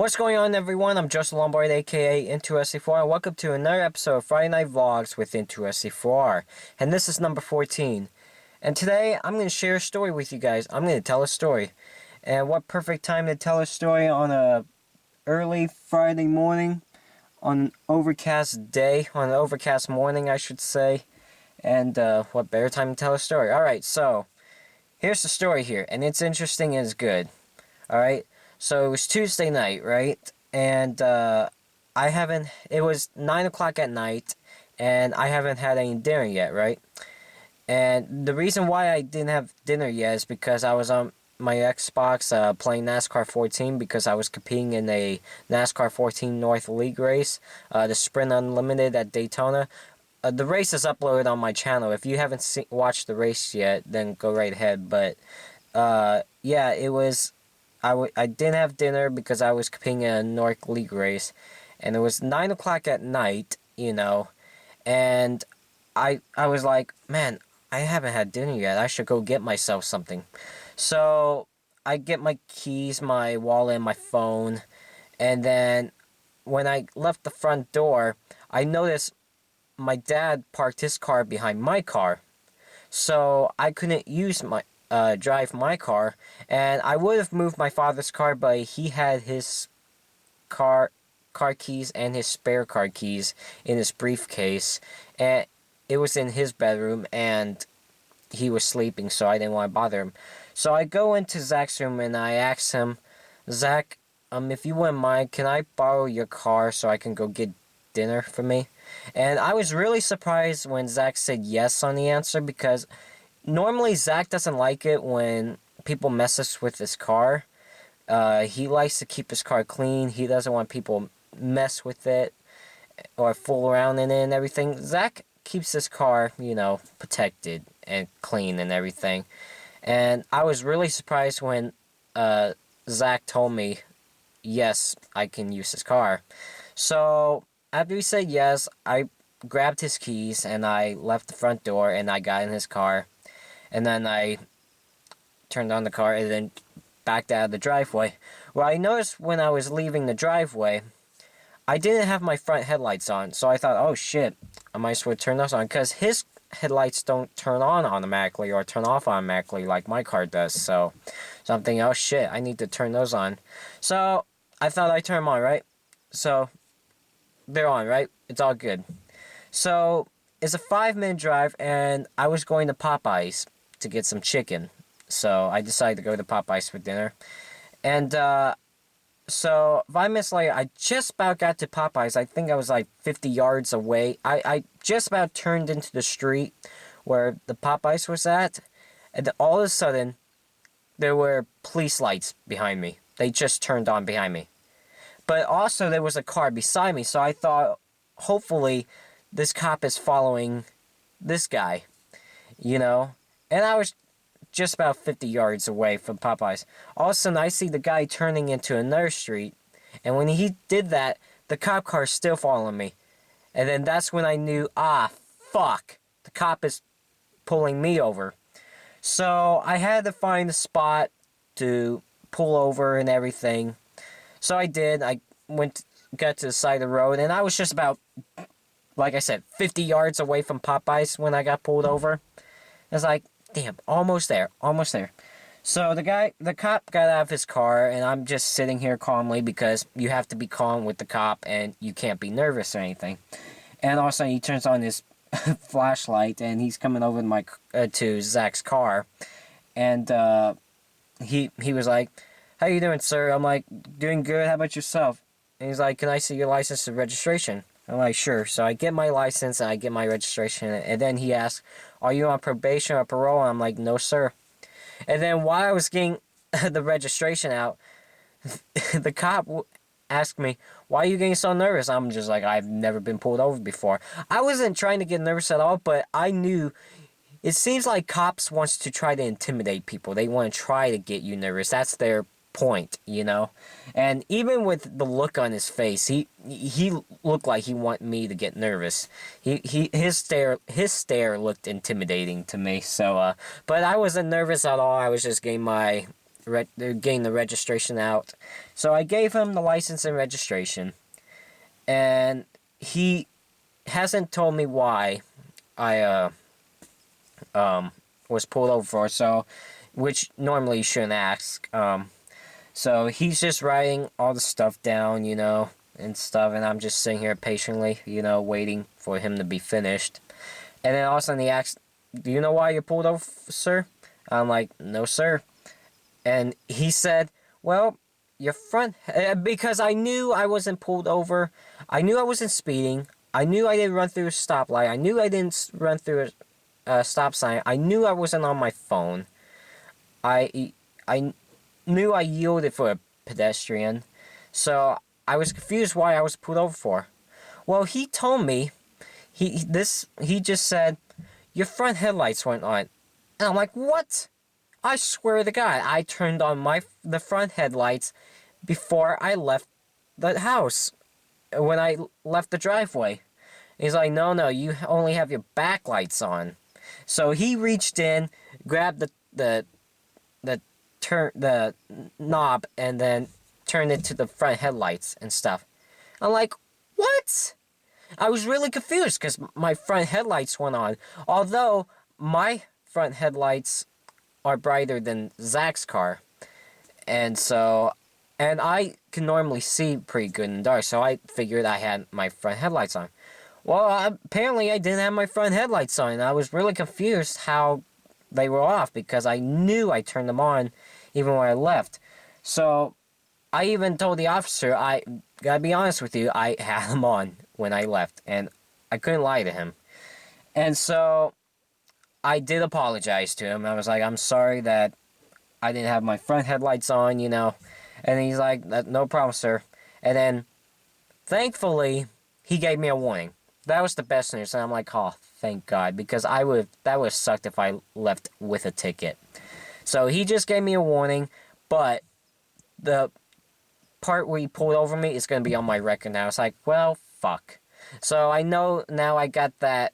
What's going on, everyone? I'm Joseph Lombard, aka Into4, and welcome to another episode of Friday Night Vlogs with Into4. And this is number 14. And today, I'm going to share a story with you guys. I'm going to tell a story. And what perfect time to tell a story on a early Friday morning, on an overcast day, on an overcast morning, I should say. And what better time to tell a story? Alright, so, here's the story here, and it's interesting and it's good. Alright? So it was Tuesday night, right? And it was 9 o'clock at night, and I haven't had any dinner yet, right? And the reason why I didn't have dinner yet is because I was on my Xbox playing NASCAR 14 because I was competing in a NASCAR 14 North League race, the Sprint Unlimited at Daytona. The race is uploaded on my channel. If you haven't watched the race yet, then go right ahead. But, yeah, it was... I didn't have dinner because I was competing in a North League race, and it was 9 o'clock at night, and I was like, man, I haven't had dinner yet. I should go get myself something. So I get my keys, my wallet, and my phone, and then when I left the front door, I noticed my dad parked his car behind my car, so I couldn't use drive my car, and I would have moved my father's car, but he had his car keys and his spare car keys in his briefcase, and it was in his bedroom, and he was sleeping, so I didn't want to bother him. So I go into Zach's room, and I ask him, Zach, if you wouldn't mind, can I borrow your car so I can go get dinner for me? And I was really surprised when Zach said yes on the answer, because normally, Zach doesn't like it when people mess with his car. He likes to keep his car clean. He doesn't want people mess with it or fool around in it and everything. Zach keeps his car, protected and clean and everything. And I was really surprised when Zach told me, yes, I can use his car. So, after he said yes, I grabbed his keys and I left the front door and I got in his car. And then I turned on the car and then backed out of the driveway. Well, I noticed when I was leaving the driveway, I didn't have my front headlights on. So I thought, oh shit, I might as well turn those on. Because his headlights don't turn on automatically or turn off automatically like my car does. So I'm thinking, oh shit, I need to turn those on. So I thought I'd turn them on, right? So they're on, right? It's all good. So it's a 5-minute drive, and I was going to Popeyes to get some chicken. So I decided to go to Popeyes for dinner. And so 5 minutes later, I just about got to Popeyes. I think I was like 50 yards away. I just about turned into the street where the Popeyes was at. And then all of a sudden, there were police lights behind me. They just turned on behind me. But also there was a car beside me. So I thought, hopefully, this cop is following this guy, And I was just about 50 yards away from Popeyes. All of a sudden, I see the guy turning into another street. And when he did that, the cop car is still following me. And then that's when I knew, fuck. The cop is pulling me over. So I had to find a spot to pull over and everything. So I did. I got to the side of the road. And I was just about, like I said, 50 yards away from Popeyes when I got pulled over. I was like, damn, almost there. So the cop got out of his car, and I'm just sitting here calmly because you have to be calm with the cop, and you can't be nervous or anything. And all of a sudden, he turns on his flashlight, and he's coming over to Zach's car. And he was like, how you doing, sir? I'm like, doing good. How about yourself? And he's like, can I see your license and registration? I'm like, sure. So I get my license and I get my registration. And then he asks, are you on probation or parole? And I'm like, no, sir. And then while I was getting the registration out, the cop asked me, why are you getting so nervous? I'm just like, I've never been pulled over before. I wasn't trying to get nervous at all, but I knew it seems like cops wants to try to intimidate people. They want to try to get you nervous. That's their point, and even with the look on his face, he looked like he wanted me to get nervous. His stare looked intimidating to me. So but I wasn't nervous at all. I was just getting my getting the registration out. So I gave him the license and registration, and he hasn't told me why I was pulled over for. So, which normally you shouldn't ask. So he's just writing all the stuff down, and stuff, and I'm just sitting here patiently, waiting for him to be finished. And then all of a sudden he asks, "Do you know why you're pulled over, sir?" I'm like, "No, sir." And he said, "Well, your front..." Because I knew I wasn't pulled over. I knew I wasn't speeding. I knew I didn't run through a stoplight. I knew I didn't run through a stop sign. I knew I wasn't on my phone. I knew I yielded for a pedestrian. So I was confused why I was pulled over for. Well, he told me, he just said, "Your front headlights went on." And I'm like, "What?" I swear to God, I turned on the front headlights before I left the house, when I left the driveway. He's like, no, you only have your back lights on." So he reached in, grabbed the knob, and then turned it to the front headlights and stuff. I'm like, "What?" I was really confused because my front headlights went on. Although my front headlights are brighter than Zach's car. And I can normally see pretty good in the dark, so I figured I had my front headlights on. Well, apparently I didn't have my front headlights on, and I was really confused how they were off, because I knew I turned them on even when I left. So I even told the officer, I gotta be honest with you, I had them on when I left, and I couldn't lie to him. And so I did apologize to him. I was like, "I'm sorry that I didn't have my front headlights on, And he's like, "No problem, sir." And then, thankfully, he gave me a warning. That was the best news. And I'm like, "Oh, thank God," because that would have sucked if I left with a ticket. So he just gave me a warning, but the part where he pulled over me is going to be on my record now. It's like, well, fuck. So I know now I got that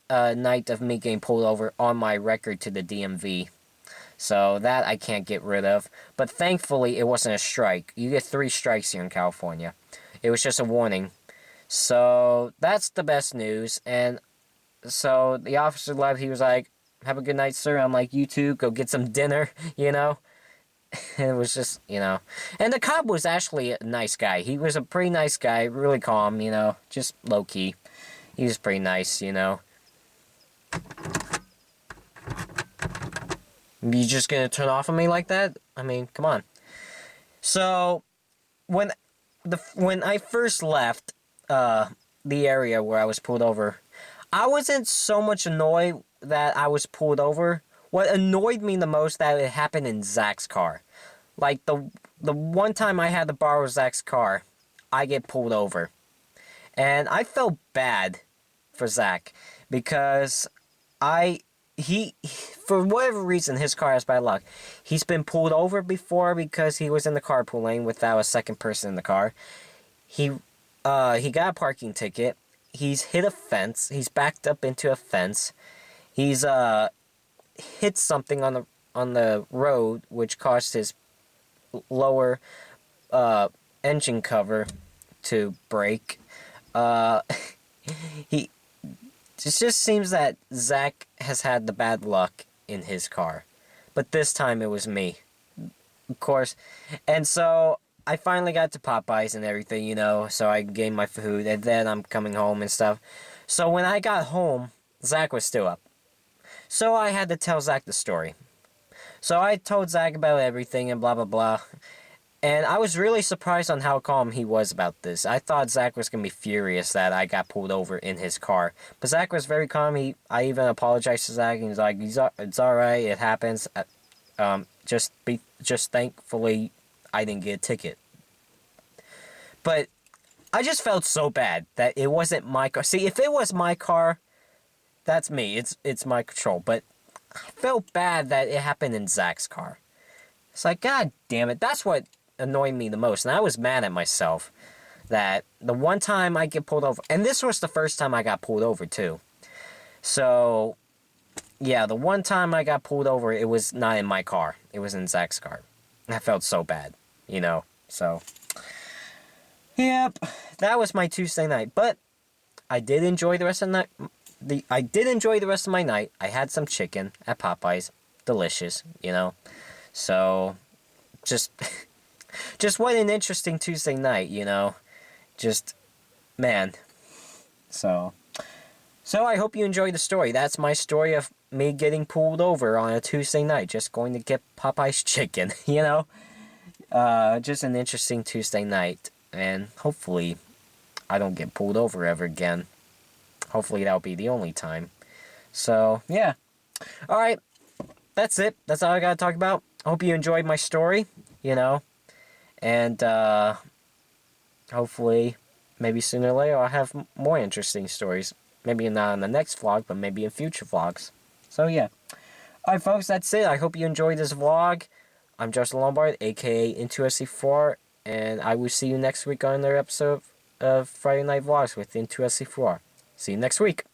night of me getting pulled over on my record to the DMV. So that I can't get rid of. But thankfully, it wasn't a strike. You get 3 strikes here in California. It was just a warning. So that's the best news. And so the officer left. He was like, "Have a good night, sir." I'm like, "You too. Go get some dinner," And it was just, And the cop was actually a nice guy. He was a pretty nice guy. Really calm, Just low-key. He was pretty nice, You just gonna turn off on me like that? I mean, come on. So, when I first left the area where I was pulled over, I wasn't so much annoyed that I was pulled over. What annoyed me the most, that it happened in Zach's car. Like the one time I had to borrow Zach's car, I get pulled over, and I felt bad for Zach because for whatever reason, his car has bad luck. He's been pulled over before because he was in the carpool lane without a second person in the car. He got a parking ticket. He's hit a fence. He's backed up into a fence. He's hit something on the road, which caused his lower engine cover to break. It just seems that Zach has had the bad luck in his car. But this time it was me, of course. And so I finally got to Popeyes and everything, so I gave my food, and then I'm coming home and stuff. So when I got home, Zach was still up. So I had to tell Zach the story. So I told Zach about everything and blah, blah, blah. And I was really surprised on how calm he was about this. I thought Zach was going to be furious that I got pulled over in his car. But Zach was very calm. I even apologized to Zach. And he's like, "It's alright, it happens. Just thankfully I didn't get a ticket." But I just felt so bad that it wasn't my car. See, if it was my car, that's me. It's my control. But I felt bad that it happened in Zach's car. It's like, God damn it. That's what annoyed me the most. And I was mad at myself that the one time I get pulled over, and this was the first time I got pulled over too. So, yeah, the one time I got pulled over, it was not in my car. It was in Zach's car. I felt so bad, you know. So, yep, that was my Tuesday night. But I did enjoy the rest of the night. I did enjoy the rest of my night. I had some chicken at Popeyes, delicious, you know. So, just, just what an interesting Tuesday night, you know. Just, man. So, I hope you enjoyed the story. That's my story of me getting pulled over on a Tuesday night, just going to get Popeye's chicken, you know? Just an interesting Tuesday night, and hopefully I don't get pulled over ever again. Hopefully that'll be the only time. So, yeah. Alright, that's it. That's all I gotta talk about. I hope you enjoyed my story, you know? And, hopefully, maybe sooner or later I'll have more interesting stories. Maybe not in the next vlog, but maybe in future vlogs. So, yeah. Alright, folks, that's it. I hope you enjoyed this vlog. I'm Justin Lombard, aka Into4, and I will see you next week on another episode of Friday Night Vlogs with Into4. See you next week.